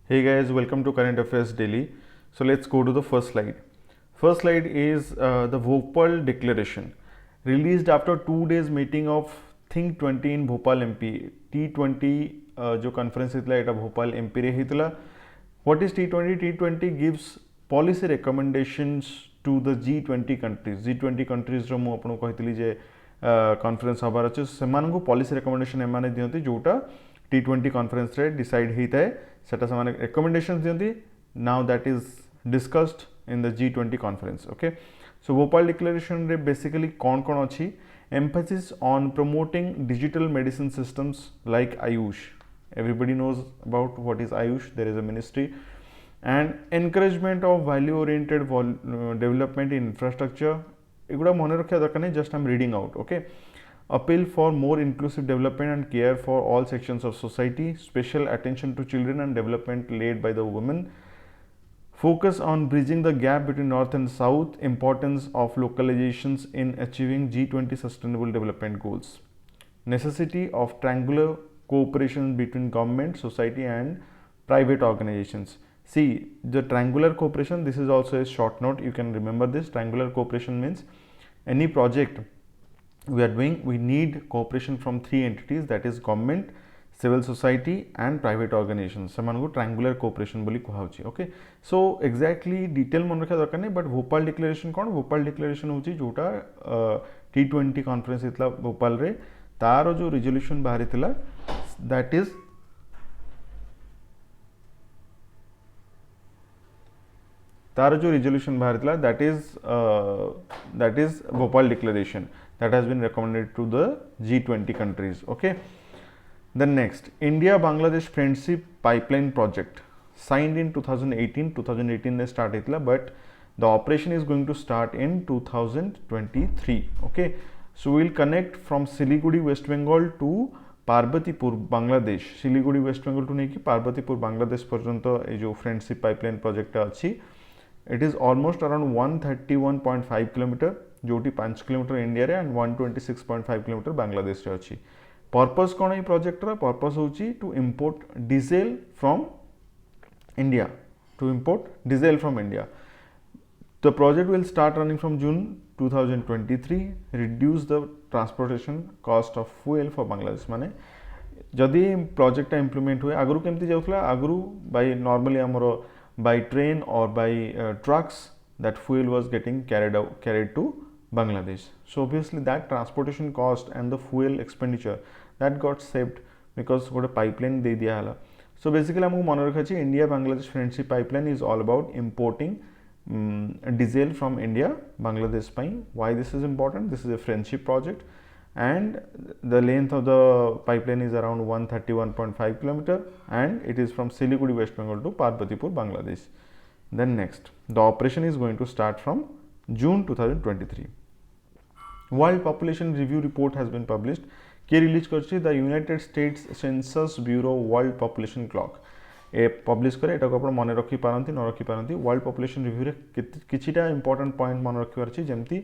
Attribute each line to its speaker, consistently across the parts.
Speaker 1: Hey guys, welcome to Current Affairs Daily. So let's go to the first slide. First slide is the Bhopal Declaration, released after 2 days meeting of Think 20 in Bhopal MP. T20 जो conference हितला एटा Bhopal MP रे हितला. What is T20? T20 gives policy recommendations to the G20 countries. G20 countries जो मु आपको कहतली जे conference हबार अछि सेमानकु policy recommendation एमाने दियंती जोटा T20 conference रे decide हिताए सेटा समाने recommendations दियंती. Now that is discussed in the G20 conference. Okay, so Bhopal declaration रे basically कौन अच्छी emphasis on promoting digital medicine systems like Ayush. Everybody knows about what is Ayush. There is a ministry. And encouragement of value oriented development in infrastructure. एगुड़ा मन रखा दरकार नहीं, just I'm reading out. Okay, appeal for more inclusive development and care for all sections of society, special attention to children and development led by the women, focus on bridging the gap between north and south, importance of localizations in achieving G20 sustainable development goals, necessity of triangular cooperation between government, society and private organizations. See, the triangular cooperation, this is also a short note, you can remember this. Triangular cooperation means any project we are doing, we need cooperation from three entities, that is government, civil society and private organizations. सेमानकु triangular cooperation बोली कुहाउची. Okay, so exactly detail मन रखा दरकार नहीं, but Bhopal declaration कौन? Bhopal declaration होची जोटा T20 conference इतला भोपाल रे तारो जो resolution बाहरी थिला, that is तारो जो resolution बाहरी थिला, that is Bhopal declaration that has been recommended to the G20 countries. Okay, then next, India Bangladesh Friendship Pipeline Project signed in 2018. 2018 they started, but the operation is going to start in 2023. Okay, so we will connect from Siliguri, West Bengal to Parbatipur, Bangladesh. Siliguri, West Bengal to neki Parbatipur, Bangladesh पर्यंत ये जो friendship pipeline project अच्छी. It is almost around 131.5 km, जोटी 5 km India रे and 126.5 km Bangladesh रे अच्छी. Purpose कौन है प्रोजेक्ट रा? पर्पस होची to import diesel from India, to import diesel from India. The project will start running from June 2023, reduce the transportation cost of fuel for Bangladesh. माने जदि project implement हुए आगु केमती जाउथला, आगु बाय नॉर्मली हमरो बाय ट्रेन और by trucks that fuel was getting carried to Bangladesh. So obviously that transportation cost and the fuel expenditure that got saved because what a pipeline they diya hala. So basically हमको मन रखा चाहिए India Bangladesh friendship pipeline is all about importing diesel from India Bangladesh pi. Why this is important? This is a friendship project and the length of the pipeline is around 131.5 km and it is from Siliguri, West Bengal to Parbatipur, Bangladesh. Then next, the operation is going to start from June 2023. World Population Review report has been published. के release करछि the United states census bureau world population clock A publish करे. एटा को आपण मन रखि पारंती न रखि पारंती. World population review रे किछिटा इंपोर्टेंट पॉइंट मन रखिबार अछि, जेमति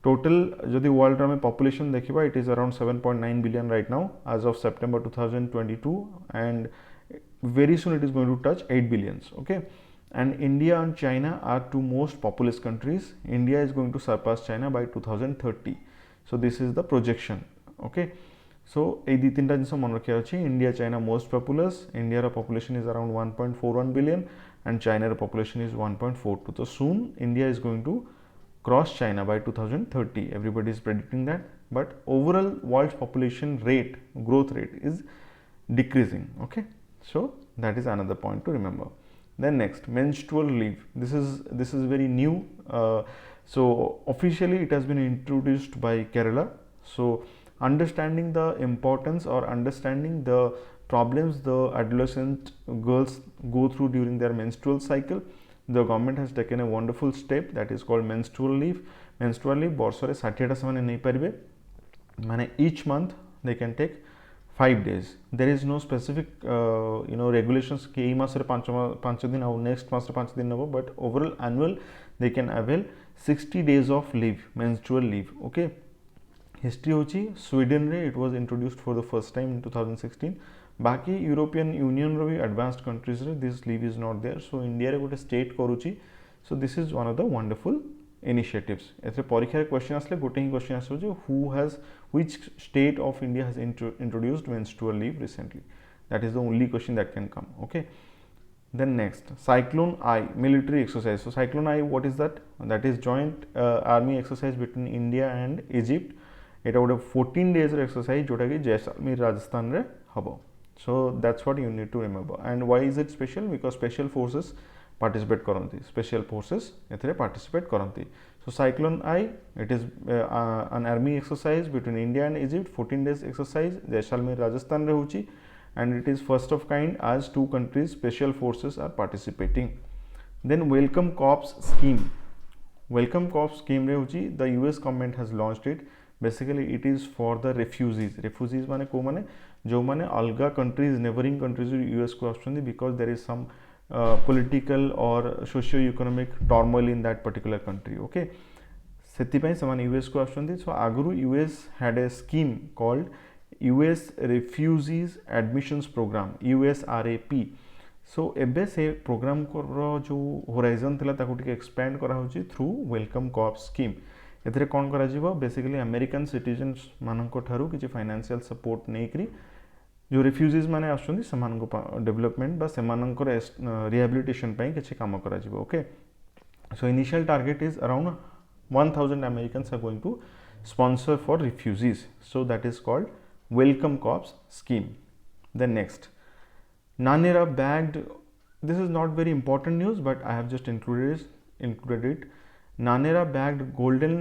Speaker 1: टोटल जदि वर्ल्ड रे पॉपुलेशन देखिबा it is around 7.9 billion right now as of September 2022 and very soon it is going to touch 8 billions. Okay, and India and China are two most populous countries. India is going to surpass China by 2030. So this is the projection. Okay, so ei di tinta jinsa mon rakhiya achi. India China most populous. India ra population is around 1.41 billion and China ra population is 1.42. So soon India is going to cross China by 2030. Everybody is predicting that, but overall world population rate, growth rate is decreasing. Okay, so that is another point to remember. Then next, menstrual leave. This is very new. So officially it has been introduced by Kerala. So understanding the importance or understanding the problems the adolescent girls go through during their menstrual cycle, the government has taken a wonderful step that is called menstrual leave. Menstrual leave ବର୍ଷରେ 60ଟା ସେମାନେ ନେଇ ପାରିବେ, ମାନେ each month they can take 5 days. There is no specific regulations कि ई मास रे 5 दिन और next मास रे 5 दिन नबो, but overall annual they can avail 60 days of leave, menstrual leave. Okay, history होची स्वीडन रे it was introduced for the first time in 2016. बाकी European Union रो भी एडवांस्ड कंट्रीज रे this leave is not there so India रे गोटे state करूची so this is one of the wonderful initiatives एथे परीक्षा क्वेश्चन आसले गोटे ही क्वेश्चन आसो जे who has which state of India has introduced menstrual leave recently that is the only question that can come. Okay, then next, cyclone I military exercise. So cyclone I, what is that? That is joint army exercise between India and Egypt. It would have 14 days exercise jota ki Jaisalmer Rajasthan re habo. So that's what you need to remember. And why is it special? Because special forces participate karanti, special forces ethre participate karanti. So cyclone I, it is an army exercise between India and Egypt, 14 days exercise Jaisalmer Rajasthan re hochi, and it is first of kind as two countries special forces are participating. Then welcome corps scheme. Welcome corps scheme re hochi the US government has launched it. Basically it is for the refugees. Refugees mane ko mane jo mane alga countries, neighboring countries US ko aସୁଛନ୍ତି because there is some political or socio-economic turmoil in that particular country. Okay, ସେଥିପାଇଁ ସେମାନେ US को ଆସୁଛନ୍ତି. So ଆଗରୁ US had a scheme called US Refugees Admissions Program USRAP. So एबे से programme रो जो horizon थिला ताकू टिके एक्सपैंड करा होची थ्रू वेलकम कॉर्प स्कीम. एथरे कोन करा जीवो बेसिकली अमेरिकन सिटीजन्स माननको ठारू किछि फाइनेंशियल सपोर्ट नै करी जो रिफ्यूजीज माने आछुंदी समानको डेवलपमेंट बा समाननको रिहैबिलिटेशन पई किछि काम करा जीवो. Okay, so initial target is around 1000 Americans are going to sponsor for refugees. So that is called welcome corps scheme. Then next, Nanera bagged, this is not very important news but I have just included it. Nanera bagged golden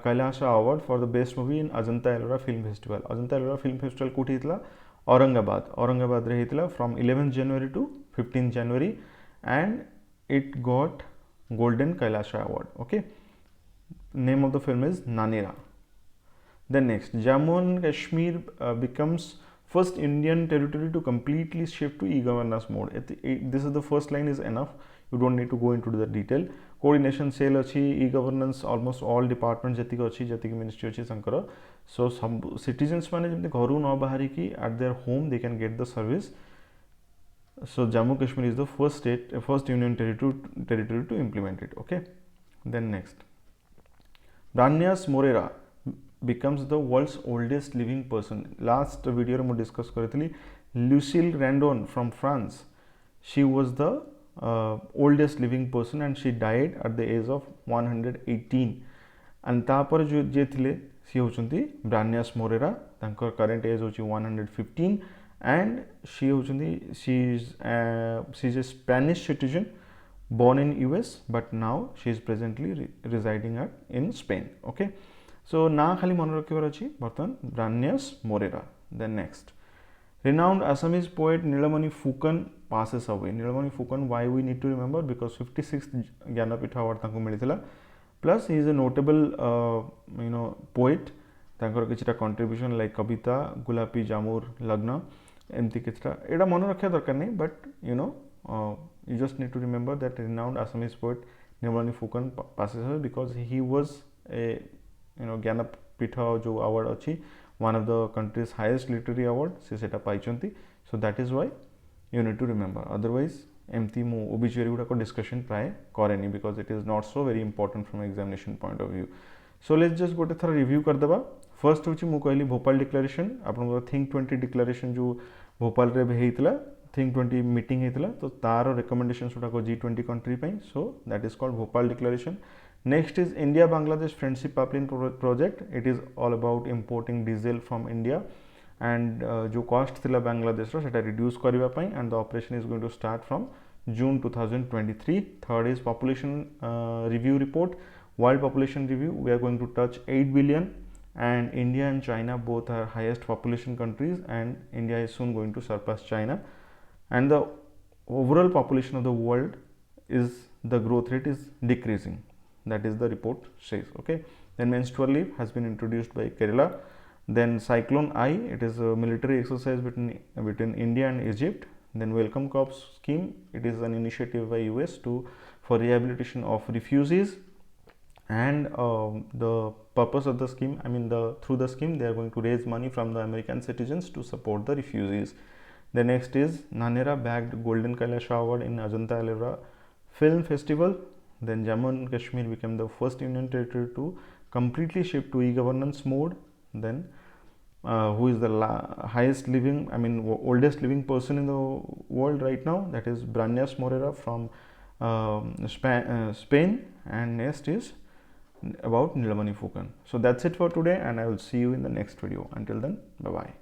Speaker 1: Kailasha award for the best movie in Ajanta Ellora film festival. Ajanta Ellora film festival कोठी हितला औरंगाबाद रे हितला from 11th January to 15th January and it got golden Kailasha award. Okay, name of the film is Nanera. Then next, Jammu and Kashmir becomes first Indian territory to completely shift to e-governance mode. This is the first line is enough. You don't need to go into the detail. Coordination cell achi, e-governance almost all departments जतिक अच्छी जतिक ministry अच्छी संकर. So some citizens माने जब घरू न बाहरी की at their home they can get the service. So Jammu Kashmir is the first union territory to implement it. Okay. Then next, Branias Morera becomes the world's oldest living person. Last video रे मैं discuss करथली Lucille Randon from France. She was the oldest living person and she died at the age of 118. And तापर जो जे थिले सी होचंती Branias Morera, तांकर current age होची 115 and she होचंती she is a Spanish citizen born in US but now she is presently residing in Spain. Okay, so ना खाली मन रखिबार अछि बर्तन Branias Morera. Then next, renowned Assamese poet Nilamani Fukan passes away. Nilamani Fukan, why we need to remember? Because 56th Jnanapith award तांको मिलिथिला, plus he is a notable poet. तांकर किछटा contribution like कविता, गुलापी जामुर, लग्न एमती किछटा एडा मन रखिया दरकार नै, but you just need to remember that renowned Assamese poet Nilamani Fukan passes away because he was a Jnanapitha जो award अच्छी one of the country's highest literary award से सेटा पाइचंती. So that is why you need to remember. Otherwise एमती मु obituary गुडा को discussion प्राय करेनी because it is not so very important from examination point of view. So let's just गोटे थरा review कर दबा. First होची मु कहली भोपाल डिक्लेरेशन आपन थिंक 20 डिक्लेरेशन जो भोपाल रे हेइतला थिंक 20 मीटिंग हेइतला तो तार रिकमेंडेशंस गुडा को G20 कंट्री पई. So that is called Bhopal declaration. Next is India Bangladesh Friendship Pipeline project. It is all about importing diesel from India and जो cost थिला बांग्लादेश रो सेटा reduce करबा पई and the operation is going to start from June 2023. Third is population review report, world population review. We are going to touch 8 billion and India and China both are highest population countries and India is soon going to surpass China and the overall population of the world is the growth rate is decreasing. That is the report says. Okay, then menstrual leave has been introduced by Kerala. Then cyclone I, it is a military exercise between India and Egypt. Then welcome corps scheme, it is an initiative by US for rehabilitation of refugees and the purpose of the scheme, through the scheme they are going to raise money from the American citizens to support the refugees. The next is Nanera bagged Golden Kailash Award in Ajanta Ellora Film Festival. Then Jammu and Kashmir became the first union territory to completely shift to e-governance mode. Then who is the oldest living person in the world right now? That is Branyas Morera from Spain. And next is about Nilamani Fukan. So that's it for today, and I will see you in the next video. Until then, bye bye.